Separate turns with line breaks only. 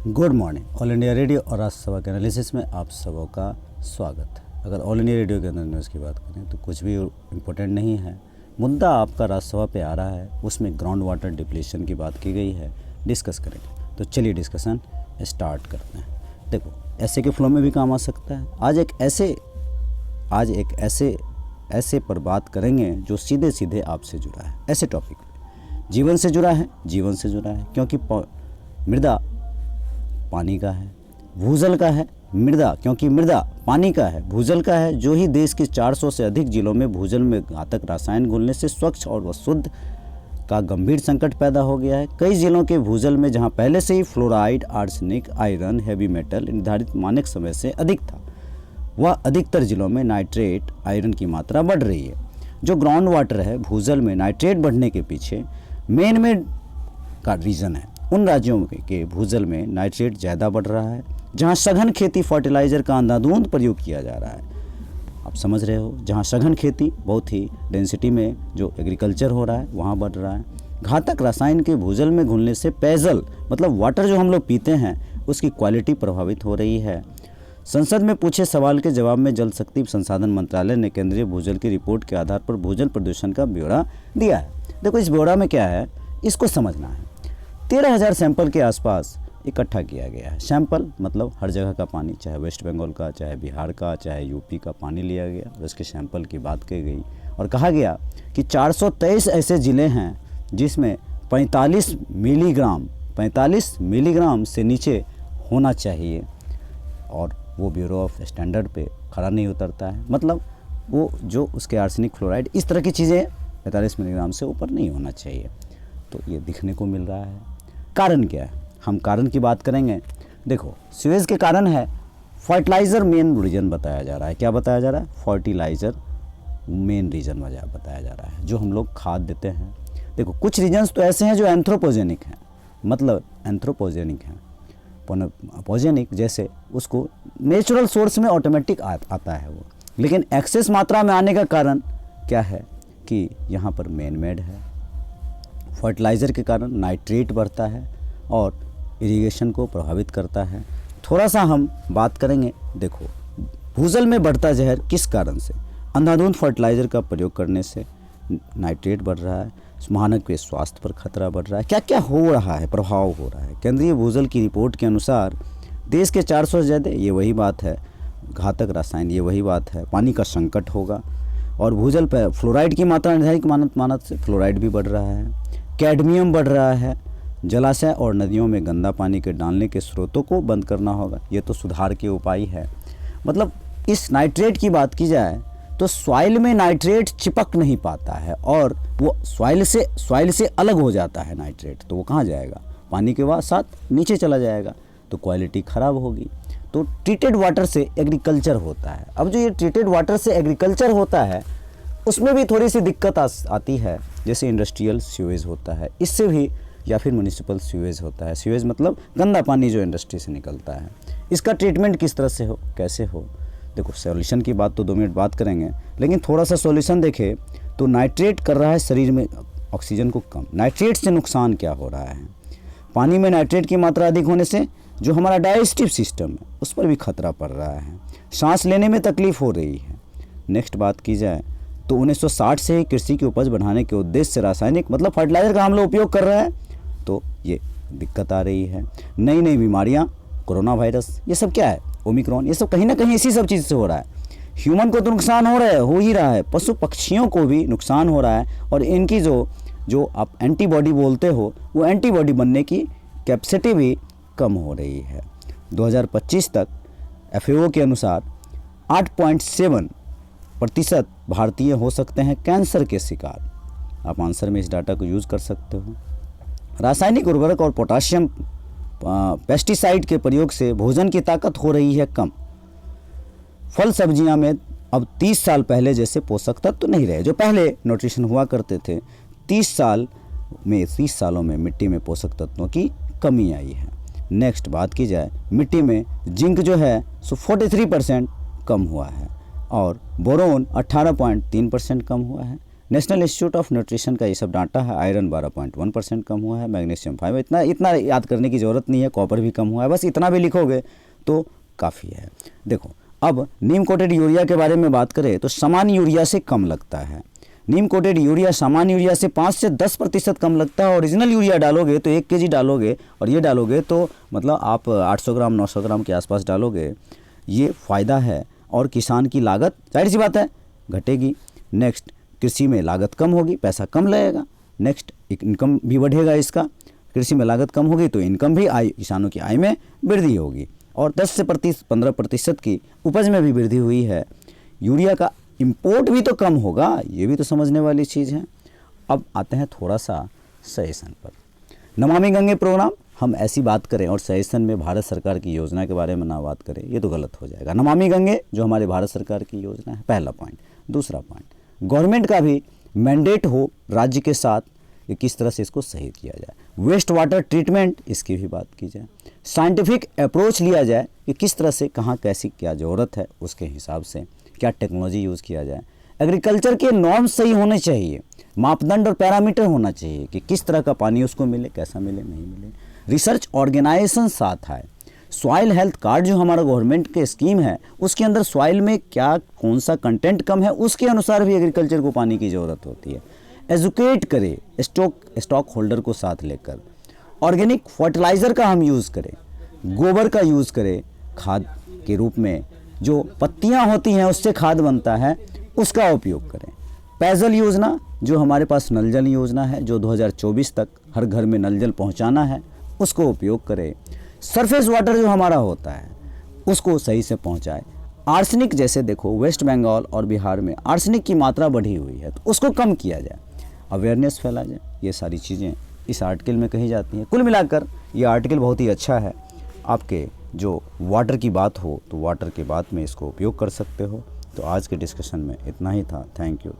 Good morning. All India radio और राष्ट्रसभा के analysis में आप सबों का स्वागत है। अगर ऑल इंडिया रेडियो के अंदर न्यूज़ की बात करें तो कुछ भी इम्पोर्टेंट नहीं है। मुद्दा आपका राज्यसभा पे आ रहा है, उसमें ग्राउंड वाटर डिप्लीशन की बात की गई है, डिस्कस करेंगे। तो चलिए डिस्कशन स्टार्ट करते हैं। देखो, ऐसे के फ्लो में भी काम आ सकता है। आज एक ऐसे पर बात करेंगे जो सीधे सीधे आपसे जुड़ा है। ऐसे टॉपिक पे जीवन से जुड़ा है क्योंकि मृदा पानी का है, भूजल का है। मृदा क्योंकि मृदा पानी का है, भूजल का है। जो ही देश के 400 से अधिक जिलों में भूजल में घातक रसायन घुलने से स्वच्छ और शुद्ध का गंभीर संकट पैदा हो गया है। कई जिलों के भूजल में जहां पहले से ही fluoride, arsenic, iron, heavy metal निर्धारित मानक समय से अधिक था, वह अधिकतर जिलों में नाइट्रेट, आयरन की मात्रा बढ़ रही है। जो ग्राउंड वाटर है, भूजल में नाइट्रेट बढ़ने के पीछे मेन का रीज़न है। उन राज्यों के भूजल में नाइट्रेट ज़्यादा बढ़ रहा है जहां सघन खेती फर्टिलाइज़र का अंधाधुंध प्रयोग किया जा रहा है। आप समझ रहे हो, जहां सघन खेती बहुत ही डेंसिटी में जो एग्रीकल्चर हो रहा है वहां बढ़ रहा है। घातक रसायन के भूजल में घुलने से पेयजल मतलब वाटर जो हम लोग पीते हैं उसकी क्वालिटी प्रभावित हो रही है। संसद में पूछे सवाल के जवाब में जल शक्ति संसाधन मंत्रालय ने केंद्रीय भूजल की रिपोर्ट के आधार पर भूजल प्रदूषण का ब्यौरा दिया है। देखो, इस ब्यौरा में क्या है, इसको समझना है। 13,000 सैंपल के आसपास इकट्ठा किया गया है। सैंपल मतलब हर जगह का पानी, चाहे वेस्ट बंगाल का, चाहे बिहार का, चाहे यूपी का पानी लिया गया और उसके सैंपल की बात की गई और कहा गया कि 423 ऐसे ज़िले हैं जिसमें 45 मिलीग्राम से नीचे होना चाहिए और वो ब्यूरो ऑफ स्टैंडर्ड पे खड़ा नहीं उतरता है। मतलब वो जो उसके आर्सेनिक, फ्लोराइड, इस तरह की चीज़ें 45 मिलीग्राम से ऊपर नहीं होना चाहिए। तो ये दिखने को मिल रहा है। कारण क्या है, हम कारण की बात करेंगे। देखो, सीवेज के कारण है फर्टिलाइज़र मेन रीज़न बताया जा रहा है। क्या बताया जा रहा है? फर्टिलाइज़र मेन रीज़न बताया जा रहा है, जो हम लोग खाद देते हैं। देखो, कुछ रीजन्स तो ऐसे हैं जो एंथ्रोपोजेनिक हैं, मतलब एंथ्रोपोजेनिक हैं। अपोजेनिक जैसे उसको नेचुरल सोर्स में ऑटोमेटिक आता है वो, लेकिन एक्सेस मात्रा में आने का कारण क्या है कि यहाँ पर मैन मेड है। फर्टिलाइज़र के कारण नाइट्रेट बढ़ता है और इरिगेशन को प्रभावित करता है। थोड़ा सा हम बात करेंगे। देखो, भूजल में बढ़ता जहर किस कारण से? अंधाधुंध फर्टिलाइज़र का प्रयोग करने से नाइट्रेट बढ़ रहा है, मानव के स्वास्थ्य पर खतरा बढ़ रहा है। क्या क्या हो रहा है, प्रभाव हो रहा है? केंद्रीय भूजल की रिपोर्ट के अनुसार देश के 400 से ज़्यादा, ये वही बात है, घातक रसायन, ये वही बात है, पानी का संकट होगा और भूजल पर फ्लोराइड की मात्रा निर्धारित मानक से फ्लोराइड भी बढ़ रहा है, कैडमियम बढ़ रहा है। जलाशय और नदियों में गंदा पानी के डालने के स्रोतों को बंद करना होगा। ये तो सुधार के उपाय है। मतलब इस नाइट्रेट की बात की जाए तो सॉइल में नाइट्रेट चिपक नहीं पाता है और वो सॉइल से अलग हो जाता है नाइट्रेट, तो वो कहाँ जाएगा? पानी के साथ नीचे चला जाएगा, तो क्वालिटी ख़राब होगी। तो ट्रीटेड वाटर से एग्रीकल्चर होता है। अब जो ये ट्रीटेड वाटर से एग्रीकल्चर होता है उसमें भी थोड़ी सी दिक्कत आती है। जैसे इंडस्ट्रियल सीवेज होता है, इससे भी, या फिर म्यूनिसिपल सीवेज होता है। सीवेज मतलब गंदा पानी जो इंडस्ट्री से निकलता है। इसका ट्रीटमेंट किस तरह से हो, कैसे हो? देखो, सॉल्यूशन की बात तो 2 मिनट बात करेंगे, लेकिन थोड़ा सा सॉल्यूशन देखें तो नाइट्रेट कर रहा है शरीर में ऑक्सीजन को कम। नाइट्रेट से नुकसान क्या हो रहा है? पानी में नाइट्रेट की मात्रा अधिक होने से जो हमारा डाइजेस्टिव सिस्टम है उस पर भी खतरा पड़ रहा है, सांस लेने में तकलीफ हो रही है। नेक्स्ट बात की जाए तो 1960 से ही कृषि की उपज बढ़ाने के उद्देश्य से रासायनिक मतलब फर्टिलाइज़र का हम लोग उपयोग कर रहे हैं, तो ये दिक्कत आ रही है। नई नई बीमारियाँ, कोरोना वायरस, ये सब क्या है, ओमिक्रॉन, ये सब कहीं ना कहीं इसी सब चीज़ से हो रहा है। ह्यूमन को तो नुकसान हो ही रहा है, पशु पक्षियों को भी नुकसान हो रहा है और इनकी जो आप एंटीबॉडी बोलते हो, वो एंटीबॉडी बनने की कैपेसिटी भी कम हो रही है। 2025 तक FAO के अनुसार 8.7% भारतीय हो सकते हैं कैंसर के शिकार। आप आंसर में इस डाटा को यूज़ कर सकते हो। रासायनिक उर्वरक और पोटाशियम पेस्टिसाइड के प्रयोग से भोजन की ताकत हो रही है कम। फल सब्जियां में अब 30 साल पहले जैसे पोषक तत्व तो नहीं रहे, जो पहले न्यूट्रिशन हुआ करते थे। 30 सालों में मिट्टी में पोषक तत्वों की कमी आई है। नेक्स्ट बात की जाए, मिट्टी में जिंक जो है सो 43% कम हुआ है और बोरोन 18.3% कम हुआ है। नेशनल इंस्टीट्यूट ऑफ न्यूट्रिशन का ये सब डाटा है। आयरन 12.1% कम हुआ है, मैग्नीशियम 5, इतना याद करने की ज़रूरत नहीं है। कॉपर भी कम हुआ है, बस इतना भी लिखोगे तो काफ़ी है। देखो अब नीम कोटेड यूरिया के बारे में बात करें तो सामान्य यूरिया से कम लगता है। नीम कोटेड यूरिया सामान्य यूरिया से 5 से 10% कम लगता है। ओरिजिनल यूरिया डालोगे तो 1 kg डालोगे और ये डालोगे तो मतलब आप 800 ग्राम 900 ग्राम के आसपास डालोगे। ये फ़ायदा है और किसान की लागत जाहिर सी बात है घटेगी। नेक्स्ट, कृषि में लागत कम होगी, पैसा कम लगेगा। नेक्स्ट, इनकम भी बढ़ेगा इसका। कृषि में लागत कम होगी तो इनकम भी किसानों की आय में वृद्धि होगी और 10 से 15% की उपज में भी वृद्धि हुई है। यूरिया का इंपोर्ट भी तो कम होगा, ये भी तो समझने वाली चीज़ है। अब आते हैं थोड़ा सा सजेशन पर। नमामि गंगे प्रोग्राम, हम ऐसी बात करें और सजेशन में भारत सरकार की योजना के बारे में ना बात करें ये तो गलत हो जाएगा। नमामि गंगे जो हमारे भारत सरकार की योजना है, पहला पॉइंट। दूसरा पॉइंट, गवर्नमेंट का भी मैंडेट हो राज्य के साथ कि किस तरह से इसको सही किया जाए। वेस्ट वाटर ट्रीटमेंट, इसकी भी बात की जाए। साइंटिफिक अप्रोच लिया जाए कि किस तरह से कहाँ कैसी क्या ज़रूरत है, उसके हिसाब से क्या टेक्नोलॉजी यूज़ किया जाए। एग्रीकल्चर के नॉर्म्स सही होने चाहिए, मापदंड और पैरामीटर होना चाहिए कि किस तरह का पानी उसको मिले, कैसा मिले, नहीं मिले। रिसर्च ऑर्गेनाइजेशन साथ आए। सॉइल हेल्थ कार्ड जो हमारा गवर्नमेंट के स्कीम है उसके अंदर सॉइल में क्या कौन सा कंटेंट कम है उसके अनुसार भी एग्रीकल्चर को पानी की ज़रूरत होती है। एजुकेट करें स्टॉक होल्डर को साथ लेकर। ऑर्गेनिक फर्टिलाइज़र का हम यूज़ करें, गोबर का यूज़ करें खाद के रूप में। जो पत्तियां होती हैं उससे खाद बनता है, उसका उपयोग करें। पेयजल योजना जो हमारे पास नल जल योजना है जो 2024 तक हर घर में नल जल पहुंचाना है, उसको उपयोग करें। सरफेस वाटर जो हमारा होता है उसको सही से पहुंचाए। आर्सेनिक जैसे देखो वेस्ट बंगाल और बिहार में आर्सेनिक की मात्रा बढ़ी हुई है तो उसको कम किया जाए, अवेयरनेस फैला जाए। ये सारी चीज़ें इस आर्टिकल में कही जाती हैं। कुल मिलाकर ये आर्टिकल बहुत ही अच्छा है। आपके जो वाटर की बात हो तो वाटर के बात में इसको उपयोग कर सकते हो। तो आज के डिस्कशन में इतना ही था। Thank you.